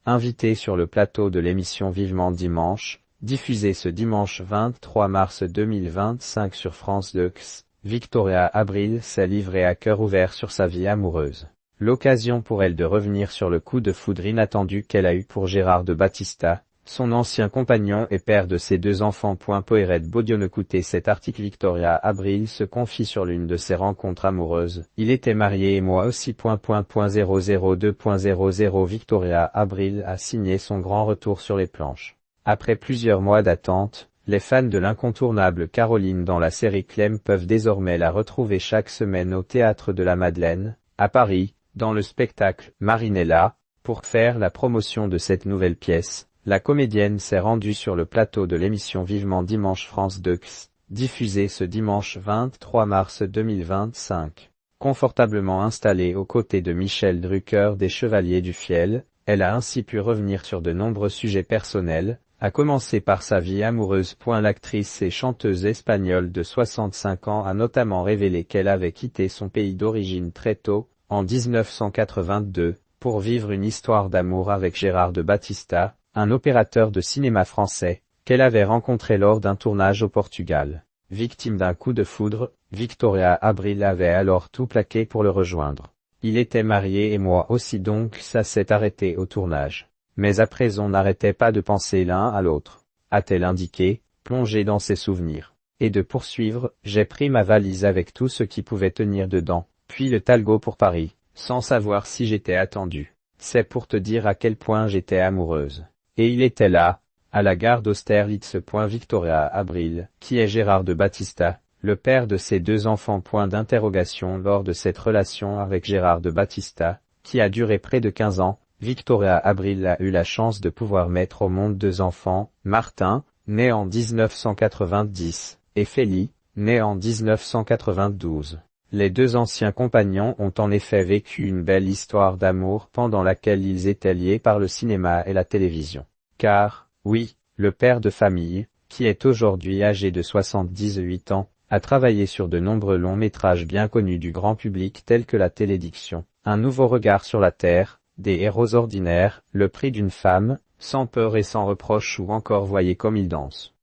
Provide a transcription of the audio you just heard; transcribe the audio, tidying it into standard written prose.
invitée sur le plateau de l'émission Vivement Dimanche, diffusée ce dimanche 23 mars 2025 sur France 2. Victoria Abril s'est livrée à cœur ouvert sur sa vie amoureuse. L'occasion pour elle de revenir sur le coup de foudre inattendu qu'elle a eu pour Gérard de Battista, son ancien compagnon et père de ses 2 enfants. Poiret Baudion. Écoutez cet article. Victoria Abril se confie sur l'une de ses rencontres amoureuses. Il était marié et moi aussi. 002.00 Victoria Abril a signé son grand retour sur les planches. Après plusieurs mois d'attente, les fans de l'incontournable Caroline dans la série Clem peuvent désormais la retrouver chaque semaine au Théâtre de la Madeleine, à Paris, dans le spectacle Marinella. Pour faire la promotion de cette nouvelle pièce, la comédienne s'est rendue sur le plateau de l'émission Vivement Dimanche France 2, diffusée ce dimanche 23 mars 2025. Confortablement installée aux côtés de Michel Drucker des Chevaliers du Fiel, elle a ainsi pu revenir sur de nombreux sujets personnels, à commencer par sa vie amoureuse. L'actrice et chanteuse espagnole de 65 ans a notamment révélé qu'elle avait quitté son pays d'origine très tôt, en 1982, pour vivre une histoire d'amour avec Gérard de Battista, un opérateur de cinéma français, qu'elle avait rencontré lors d'un tournage au Portugal. Victime d'un coup de foudre, Victoria Abril avait alors tout plaqué pour le rejoindre. Il était marié et moi aussi, donc ça s'est arrêté au tournage. Mais après on n'arrêtait pas de penser l'un à l'autre, a-t-elle indiqué, plongée dans ses souvenirs. Et de poursuivre, j'ai pris ma valise avec tout ce qui pouvait tenir dedans, puis le talgo pour Paris, sans savoir si j'étais attendue. C'est pour te dire à quel point j'étais amoureuse. Et il était là, à la gare d'Austerlitz. Victoria Abril, qui est Gérard de Battista, le père de ses 2 enfants. Lors de cette relation avec Gérard de Battista, qui a duré près de 15 ans, Victoria Abril a eu la chance de pouvoir mettre au monde 2 enfants, Martin, né en 1990, et Félie, né en 1992. Les 2 anciens compagnons ont en effet vécu une belle histoire d'amour pendant laquelle ils étaient liés par le cinéma et la télévision. Car, oui, le père de famille, qui est aujourd'hui âgé de 78 ans, a travaillé sur de nombreux longs métrages bien connus du grand public tels que La Télédiction, Un nouveau regard sur la terre, Des héros ordinaires, Le prix d'une femme, Sans peur et sans reproche ou encore Voyez comme il danse.